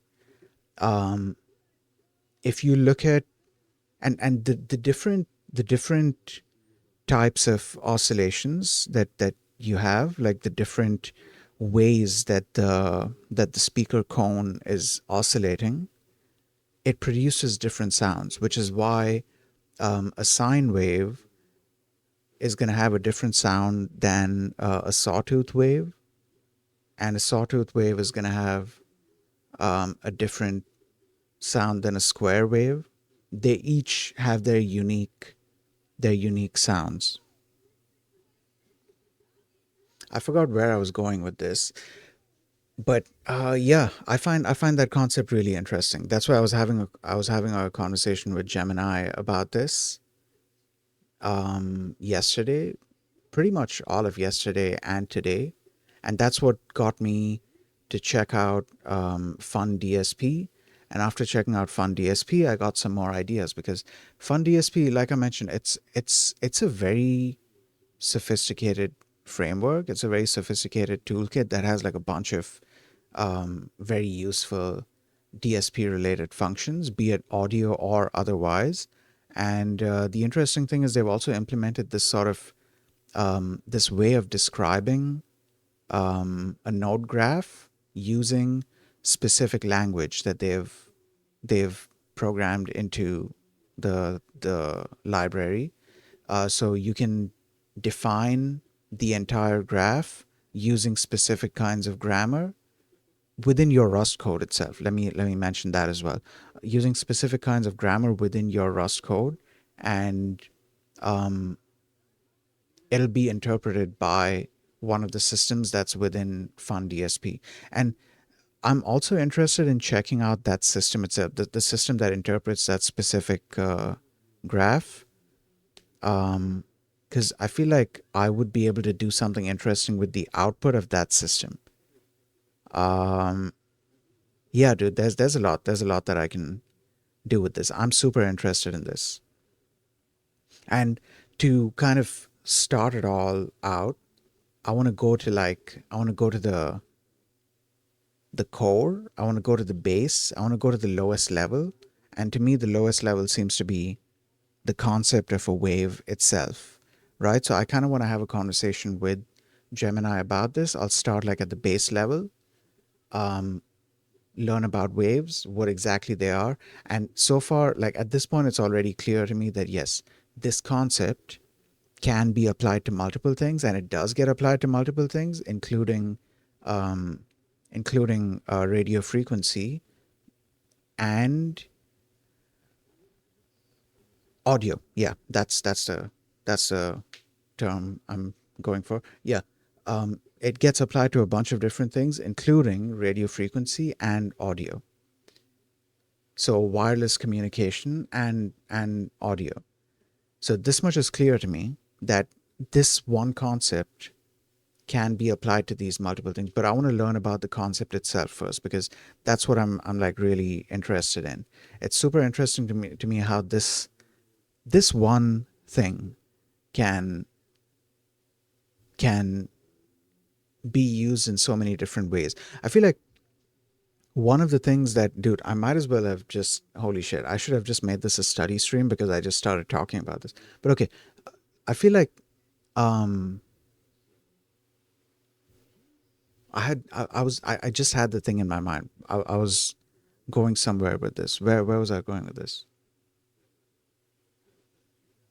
Um, if you look at and the different types of oscillations that you have, like the different ways that the speaker cone is oscillating, it produces different sounds, which is why a sine wave is going to have a different sound than a sawtooth wave, and a sawtooth wave is going to have a different sound than a square wave. They each have their unique sounds. I forgot where I was going with this, but yeah, I find that concept really interesting. That's why I was having a conversation with Gemini about this yesterday, pretty much all of yesterday and today, and that's what got me to check out Fun DSP. And after checking out Fun DSP, I got some more ideas because Fun DSP, like I mentioned, it's a very sophisticated framework. It's a very sophisticated toolkit that has like a bunch of very useful DSP related functions, be it audio or otherwise. And the interesting thing is they've also implemented this sort of this way of describing a node graph using specific language that they've programmed into the library. So you can define the entire graph using specific kinds of grammar within your Rust code itself. Let me mention that as well. Using specific kinds of grammar within your Rust code, and um, it'll be interpreted by one of the systems that's within FunDSP. And I'm also interested in checking out that system itself, the system that interprets that specific graph, because I feel like I would be able to do something interesting with the output of that system. Um, yeah, dude, there's a lot that I can do with this. I'm super interested in this. And to kind of start it all out, I want to go to the core. I want to go to the base. I want to go to the lowest level. And to me, the lowest level seems to be the concept of a wave itself, right? So I kind of want to have a conversation with Gemini about this. I'll start like at the base level, um, learn about waves, what exactly they are. And so far, like at this point, it's already clear to me that yes, this concept can be applied to multiple things, and it does get applied to multiple things, um, including radio frequency and audio. Yeah, that's the term I'm going for. Yeah, it gets applied to a bunch of different things, including radio frequency and audio. So wireless communication and audio. So this much is clear to me that this one concept can be applied to these multiple things. But I want to learn about the concept itself first because that's what I'm like really interested in. It's super interesting to me how this one thing can can be used in so many different ways. I feel like one of the things that, dude, I might as well have just, holy shit, I should have just made this a study stream because I just started talking about this. But okay, I feel like um, I just had the thing in my mind. I was going somewhere with this. Where was I going with this?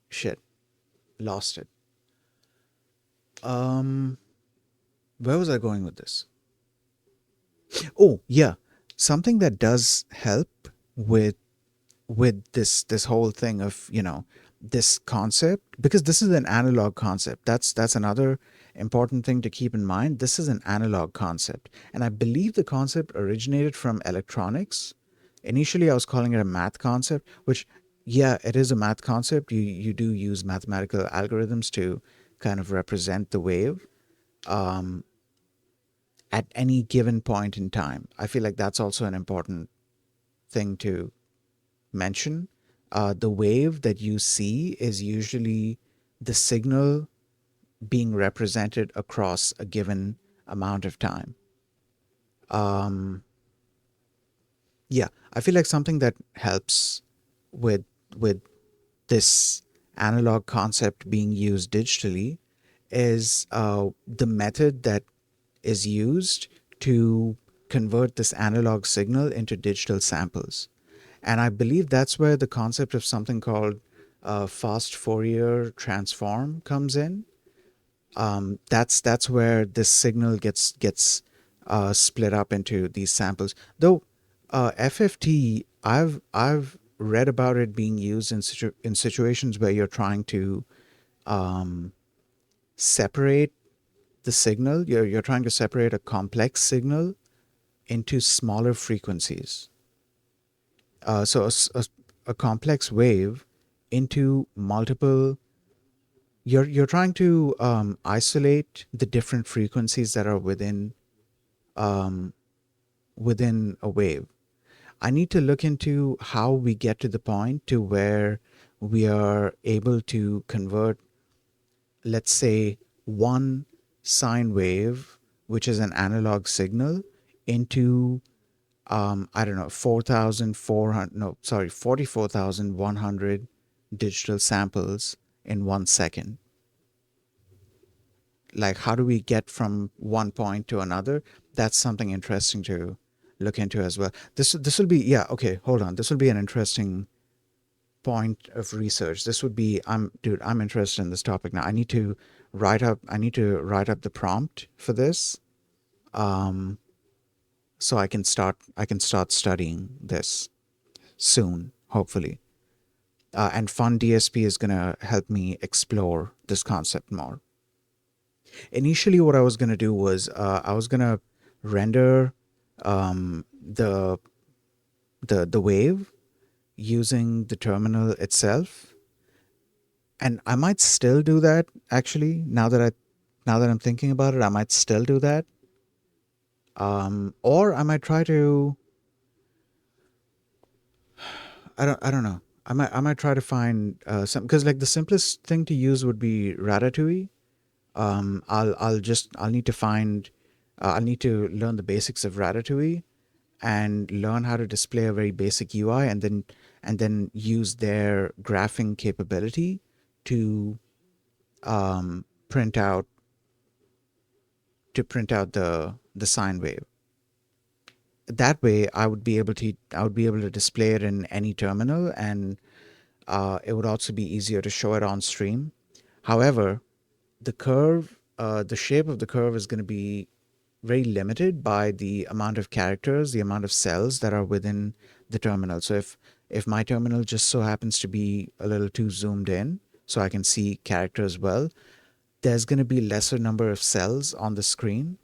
Shit, lost it. Um, where was I going with this? Oh yeah, something that does help with this whole thing of this concept, because this is an analog concept. That's another important thing to keep in mind. This is an analog concept, and I believe the concept originated from electronics. Initially I was calling it a math concept, which, yeah, it is a math concept. You do use mathematical algorithms to kind of represent the wave um, at any given point in time. I feel like that's also an important thing to mention. The wave that you see is usually the signal being represented across a given amount of time. Um, yeah, I feel like something that helps with with this analog concept being used digitally is the method that is used to convert this analog signal into digital samples. And I believe that's where the concept of something called fast Fourier transform comes in. That's where this signal gets split up into these samples. Though FFT, I've read about it being used in situations where you're trying to um, separate the signal. You're trying to separate a complex signal into smaller frequencies. So a complex wave into multiple. You're trying to isolate the different frequencies that are um, within a wave. I need to look into how we get to the point to where we are able to convert, let's say, one sine wave, which is an analog signal, into I don't know, 4,400, no, sorry, 44,100 digital samples in 1 second. Like, how do we get from one point to another? That's something interesting to look into as well. This will be, yeah, okay, hold on. This will be an interesting point of research. This would be, dude, I'm interested in this topic now. I need to write up the prompt for this. Um, so I can start studying this soon, hopefully. And Fun DSP is going to help me explore this concept more. Initially, what I was going to do was I was going to render the the wave using the terminal itself, and I might still do that. Actually, now that I'm thinking about it, I might still do that. Or I might try to I don't know. I might try to find some, because like the simplest thing to use would be Ratatouille. I'll need to find I'll need to learn the basics of Ratatouille and learn how to display a very basic UI, and then use their graphing capability to print out the sine wave. That way I would be able to display it in any terminal, and it would also be easier to show it on stream. However, the shape of the curve is going to be very limited by the amount of characters, the amount of cells that are within the terminal. So if my terminal just so happens to be a little too zoomed in, so I can see characters well, there's going to be lesser number of cells on the screen,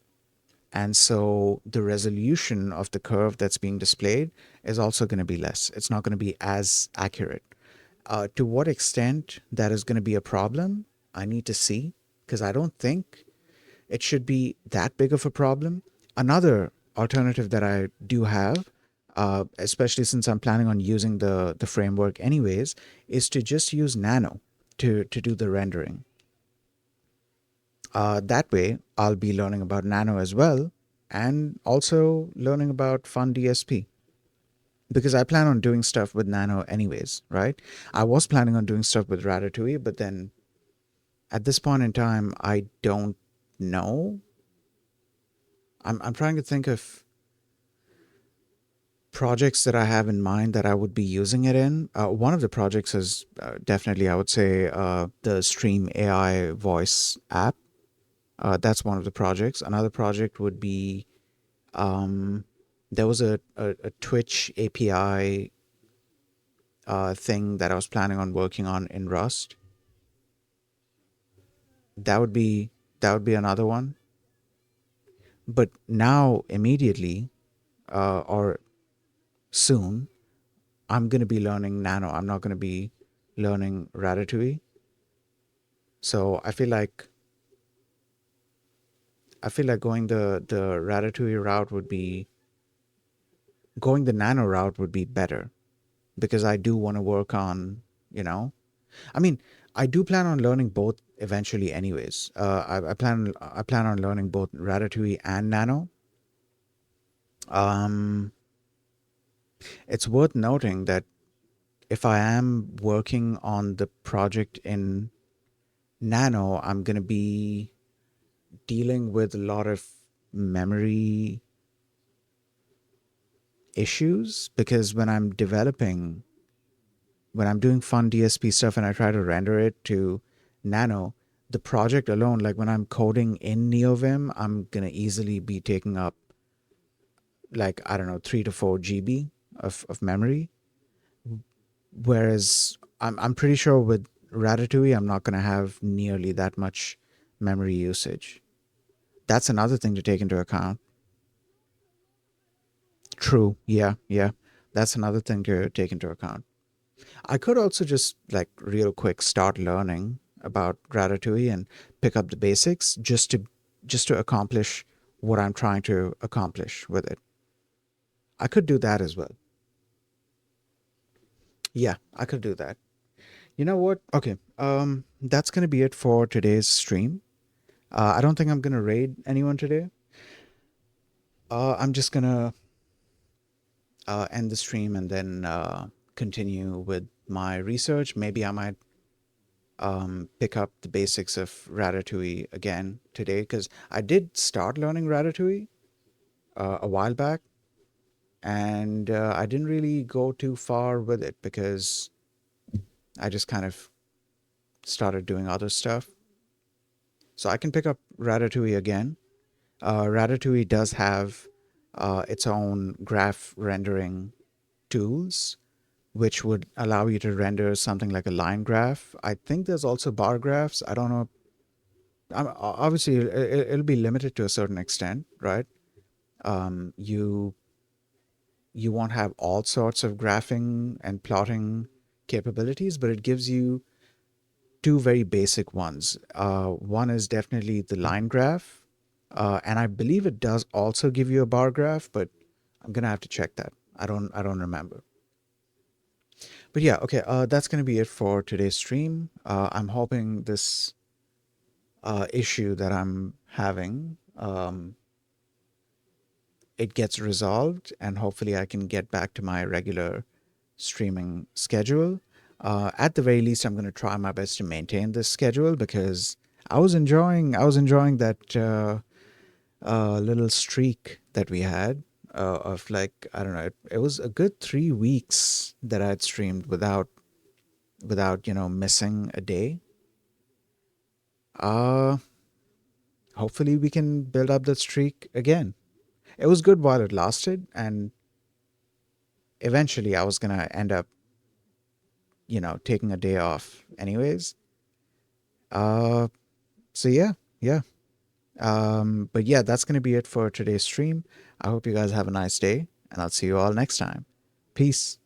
and so the resolution of the curve that's being displayed is also going to be less. It's not going to be as accurate. To what extent that is going to be a problem, I need to see, because I don't think it should be that big of a problem. Another alternative that I do have, especially since I'm planning on using the framework anyways, is to just use Nano to do the rendering. That way, I'll be learning about Nano as well, and also learning about Fun DSP, because I plan on doing stuff with Nano anyways, right? I was planning on doing stuff with Ratatouille, but then at this point in time, I don't know. I'm trying to think of projects that I have in mind that I would be using it in. One of the projects is definitely, I would say, the Stream AI voice app. That's one of the projects. Another project would be there was a Twitch API thing that I was planning on working on in Rust. That would be that would be another one. But now, immediately, or soon, I'm going to be learning Nano. I'm not going to be learning Ratatouille. So I feel like the Ratatouille route would be going the Nano route would be better, because I do want to work on, you know, I mean, I do plan on learning both eventually anyways. I plan on learning both Ratatouille and Nano. Um, it's worth noting that if I am working on the project in Nano, I'm going to be dealing with a lot of memory issues, because when I'm doing fun DSP stuff and I try to render it to Nano, the project alone, like when I'm coding in NeoVim, I'm going to easily be taking up, like, I don't know, 3 to 4 GB of memory. Whereas I'm pretty sure with Ratatouille, I'm not going to have nearly that much memory usage. That's another thing to take into account. True. Yeah. Yeah. That's another thing to take into account. I could also just, like, real quick start learning about Ratatouille and pick up the basics, just to accomplish what I'm trying to accomplish with it. I could do that as well. Yeah, I could do that. You know what? Okay. That's gonna be it for today's stream. I don't think I'm gonna raid anyone today. I'm just gonna end the stream and then continue with my research. Maybe I might pick up the basics of Ratatouille again today, because I did start learning Ratatouille a while back, and I didn't really go too far with it because I just kind of started doing other stuff. So I can pick up Ratatouille again. Ratatouille does have its own graph rendering tools, which would allow you to render something like a line graph. I think there's also bar graphs. I don't know. Obviously, it'll be limited to a certain extent, right? You won't have all sorts of graphing and plotting capabilities, but it gives you two very basic ones. One is definitely the line graph, and I believe it does also give you a bar graph, but I'm gonna have to check that. I don't remember. But yeah, okay, that's gonna be it for today's stream. I'm hoping this issue that I'm having, it gets resolved, and hopefully I can get back to my regular streaming schedule. At the very least, I'm going to try my best to maintain this schedule because I was enjoying that little streak that we had of like I don't know, it was a good 3 weeks that I'd streamed without missing a day. Uh, Hopefully we can build up that streak again. It was good while it lasted, and eventually I was gonna end up taking a day off anyways. Uh, so yeah. But yeah, that's gonna be it for today's stream. I hope you guys have a nice day, and I'll see you all next time. Peace.